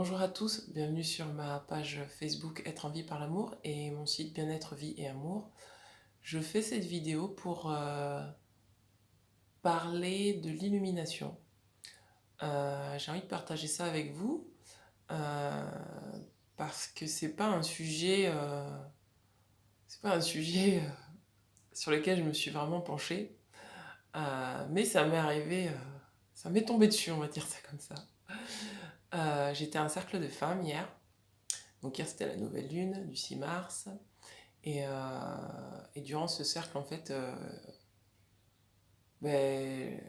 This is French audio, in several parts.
Bonjour à tous, bienvenue sur ma page Facebook Être en vie par l'amour et mon site Bien-être, vie et amour. Je fais cette vidéo pour parler de l'illumination. J'ai envie de partager ça avec vous euh, parce que c'est pas un sujet sur lequel je me suis vraiment penchée, mais ça m'est arrivé, ça m'est tombé dessus, on va dire ça comme ça. J'étais à un cercle de femmes hier. Donc hier c'était la nouvelle lune du 6 mars. Et durant ce cercle, en fait, ben,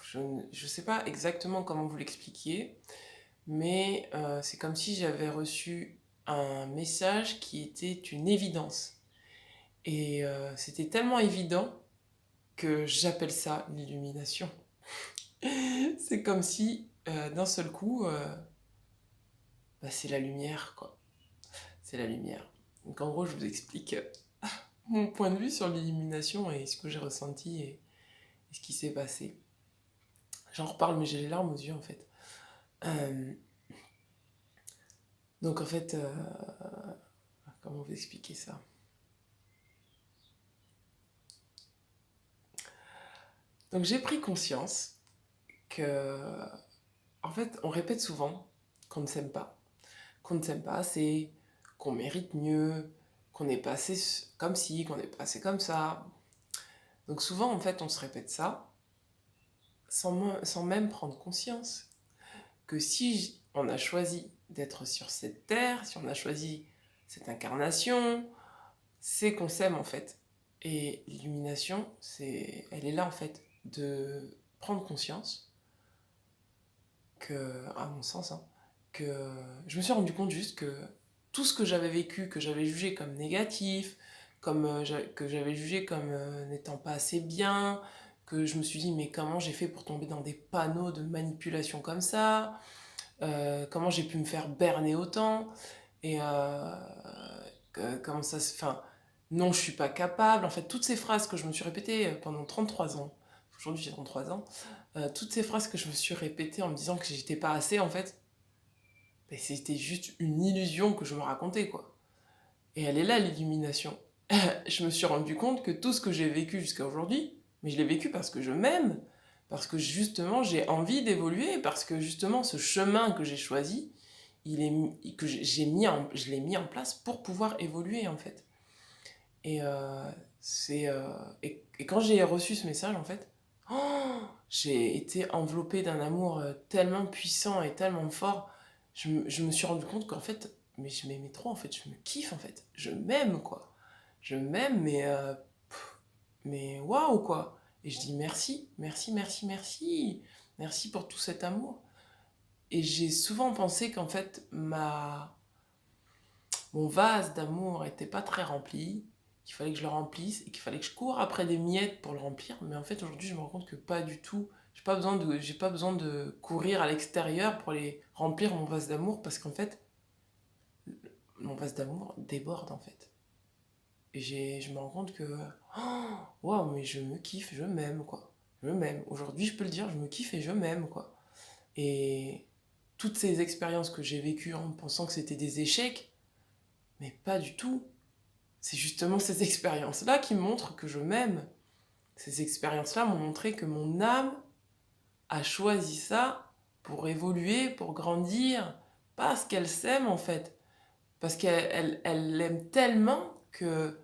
je ne sais pas exactement comment vous l'expliquer, mais c'est comme si j'avais reçu un message qui était une évidence. Et c'était tellement évident que j'appelle ça l'illumination. C'est comme si d'un seul coup, bah, c'est la lumière, quoi. C'est la lumière. Donc en gros, je vous explique mon point de vue sur l'illumination et ce que j'ai ressenti et ce qui s'est passé. J'en reparle, mais j'ai les larmes aux yeux en fait. Euh, donc en fait, comment vous expliquer ça? Donc j'ai pris conscience que, en fait, on répète souvent qu'on ne s'aime pas. Qu'on ne s'aime pas assez, qu'on mérite mieux, qu'on est passé comme ci, qu'on est passé comme ça. Donc souvent, en fait, on se répète ça sans même prendre conscience que si on a choisi d'être sur cette terre, si on a choisi cette incarnation, c'est qu'on s'aime en fait. Et l'illumination, elle est là en fait, de prendre conscience que, à mon sens, hein, que je me suis rendu compte juste que tout ce que j'avais vécu, que j'avais jugé comme négatif, que j'avais jugé comme n'étant pas assez bien, que je me suis dit mais comment j'ai fait pour tomber dans des panneaux de manipulation comme ça, comment j'ai pu me faire berner autant, et comment ça se... Enfin, non, je suis pas capable. En fait, toutes ces phrases que je me suis répétées pendant 33 ans, aujourd'hui j'ai 33 ans, toutes ces phrases que je me suis répétées en me disant que j'étais pas assez, en fait, ben, c'était juste une illusion que je me racontais, quoi. Et elle est là, l'illumination. Je me suis rendu compte que tout ce que j'ai vécu jusqu'à aujourd'hui, mais je l'ai vécu parce que je m'aime, parce que justement j'ai envie d'évoluer, parce que justement ce chemin que j'ai choisi, je l'ai mis en place pour pouvoir évoluer en fait. Et, c'est, et quand j'ai reçu ce message en fait, oh, j'ai été enveloppée d'un amour tellement puissant et tellement fort. Je me suis rendu compte qu'en fait, mais je m'aimais trop en fait, je me kiffe en fait, je m'aime quoi. Je m'aime, mais waouh quoi. Et je dis merci, merci, merci, merci. Merci pour tout cet amour. Et j'ai souvent pensé qu'en fait, mon vase d'amour était pas très rempli, qu'il fallait que je le remplisse et qu'il fallait que je cours après des miettes pour le remplir. Mais en fait, aujourd'hui, je me rends compte que pas du tout. J'ai pas besoin de courir à l'extérieur pour aller remplir mon vase d'amour parce qu'en fait, mon vase d'amour déborde en fait. Et je me rends compte que, oh, waouh, mais je me kiffe, je m'aime quoi. Je m'aime. Aujourd'hui, je peux le dire, je me kiffe et je m'aime quoi. Et toutes ces expériences que j'ai vécues en pensant que c'était des échecs, mais pas du tout. C'est justement ces expériences-là qui montrent que je m'aime. Ces expériences-là m'ont montré que mon âme a choisi ça pour évoluer, pour grandir, parce qu'elle s'aime en fait. Parce qu'elle l'aime tellement que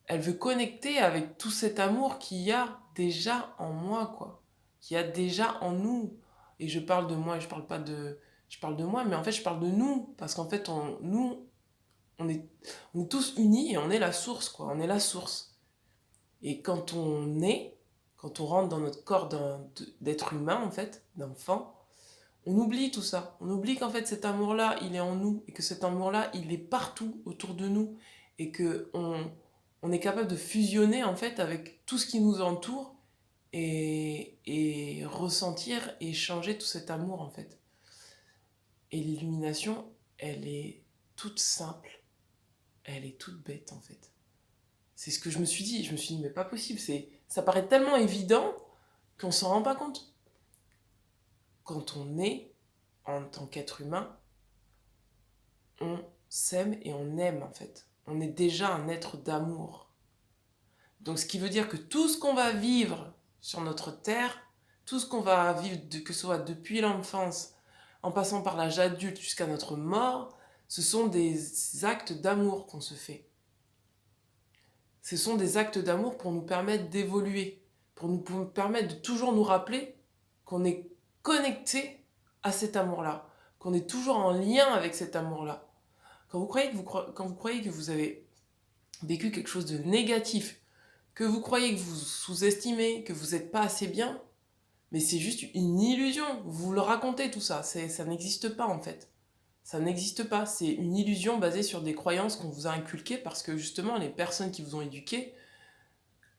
elle veut connecter avec tout cet amour qu'il y a déjà en moi, quoi. Qu'il y a déjà en nous. Et je parle de moi, et je parle pas de... Je parle de moi, mais en fait, je parle de nous. Parce qu'en fait, on est, on est tous unis et on est la source, quoi. On est la source. Et quand on rentre dans notre corps d'être humain, en fait, d'enfant, on oublie tout ça. On oublie qu'en fait, cet amour-là, il est en nous. Et que cet amour-là, il est partout autour de nous. Et que on est capable de fusionner, en fait, avec tout ce qui nous entoure et ressentir et changer tout cet amour, en fait. Et l'illumination, elle est toute simple. Elle est toute bête, en fait. C'est ce que je me suis dit. Je me suis dit, mais pas possible. Ça paraît tellement évident qu'on s'en rend pas compte. Quand on est, en tant qu'être humain, on s'aime et on aime en fait. On est déjà un être d'amour. Donc ce qui veut dire que tout ce qu'on va vivre sur notre terre, tout ce qu'on va vivre, que ce soit depuis l'enfance, en passant par l'âge adulte jusqu'à notre mort, ce sont des actes d'amour qu'on se fait. Ce sont des actes d'amour pour nous permettre d'évoluer, pour nous permettre de toujours nous rappeler qu'on est connecté à cet amour-là, qu'on est toujours en lien avec cet amour-là. Quand vous croyez que vous avez vécu quelque chose de négatif, que vous croyez que vous sous-estimez, que vous n'êtes pas assez bien, mais c'est juste une illusion. Vous le racontez tout ça, ça n'existe pas en fait. Ça n'existe pas, c'est une illusion basée sur des croyances qu'on vous a inculquées parce que justement les personnes qui vous ont éduqué,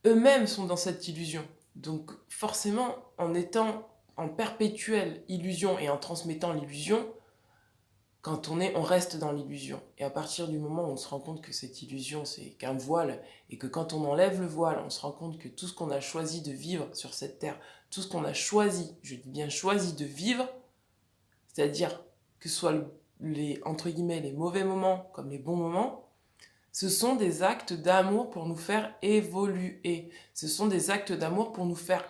eux-mêmes sont dans cette illusion. Donc forcément, en étant en perpétuelle illusion et en transmettant l'illusion, quand on reste dans l'illusion. Et à partir du moment où on se rend compte que cette illusion, c'est qu'un voile, et que quand on enlève le voile, on se rend compte que tout ce qu'on a choisi de vivre sur cette terre, tout ce qu'on a choisi, je dis bien choisi de vivre, c'est-à-dire que ce soit entre guillemets, les mauvais moments comme les bons moments, ce sont des actes d'amour pour nous faire évoluer. Ce sont des actes d'amour pour nous faire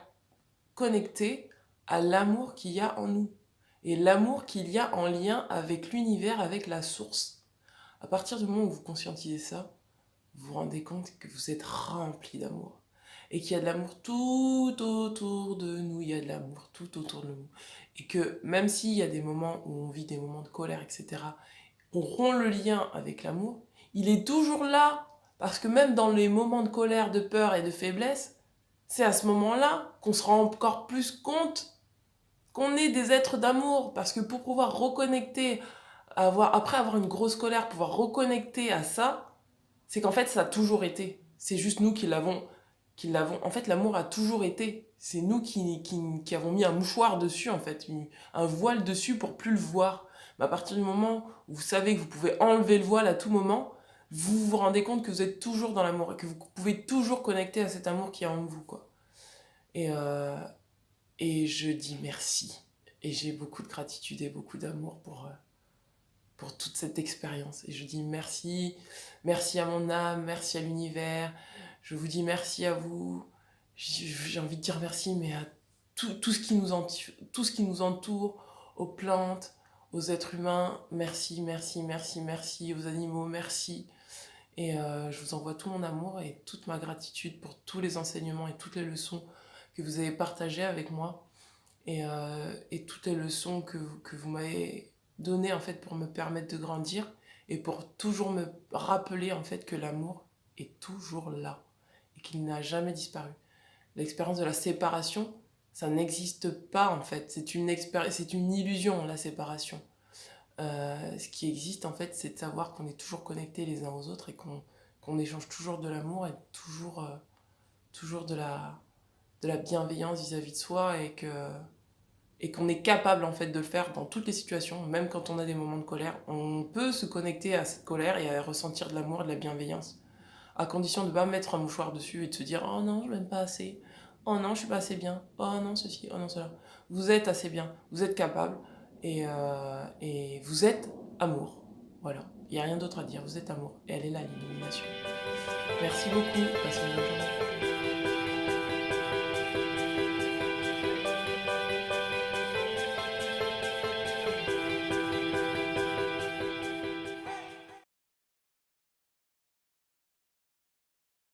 connecter à l'amour qu'il y a en nous. Et l'amour qu'il y a en lien avec l'univers, avec la source. À partir du moment où vous conscientisez ça, vous vous rendez compte que vous êtes rempli d'amour. Et qu'il y a de l'amour tout autour de nous, il y a de l'amour tout autour de nous. Et que même s'il y a des moments où on vit des moments de colère, etc., on rompt le lien avec l'amour, il est toujours là. Parce que même dans les moments de colère, de peur et de faiblesse, c'est à ce moment-là qu'on se rend encore plus compte qu'on est des êtres d'amour. Parce que pour pouvoir reconnecter, après avoir une grosse colère, pouvoir reconnecter à ça, c'est qu'en fait, ça a toujours été. C'est juste nous qui l'avons. En fait, l'amour a toujours été. C'est nous qui avons mis un mouchoir dessus, en fait, un voile dessus pour plus le voir. Mais à partir du moment où vous savez que vous pouvez enlever le voile à tout moment, vous vous rendez compte que vous êtes toujours dans l'amour et que vous pouvez toujours connecter à cet amour qui est en vous, quoi. Et, euh, et je dis merci. Et j'ai beaucoup de gratitude et beaucoup d'amour pour toute cette expérience. Et je dis merci, merci à mon âme, merci à l'univers. Je vous dis merci à vous. J'ai envie de dire merci, mais à tout tout ce qui nous entoure, aux plantes, aux êtres humains. Merci, merci, merci, merci, aux animaux, merci. Et je vous envoie tout mon amour et toute ma gratitude pour tous les enseignements et toutes les leçons que vous avez partagées avec moi. Et toutes les leçons que vous m'avez données en fait pour me permettre de grandir et pour toujours me rappeler en fait que l'amour est toujours là et qu'il n'a jamais disparu. L'expérience de la séparation, ça n'existe pas en fait. C'est une illusion, la séparation. Ce qui existe en fait, c'est de savoir qu'on est toujours connectés les uns aux autres et qu'on échange toujours de l'amour et toujours de la bienveillance vis-à-vis de soi et qu'on est capable en fait de le faire dans toutes les situations, même quand on a des moments de colère. On peut se connecter à cette colère et à ressentir de l'amour et de la bienveillance, à condition de ne pas mettre un mouchoir dessus et de se dire « Oh non, je m'aime pas assez. Oh non, je suis pas assez bien. Oh non, ceci. Oh non, cela. » Vous êtes assez bien. Vous êtes capable. Et vous êtes amour. Voilà. Il n'y a rien d'autre à dire. Vous êtes amour. Et elle est là, l'illumination. Merci beaucoup. Passez une bonne journée.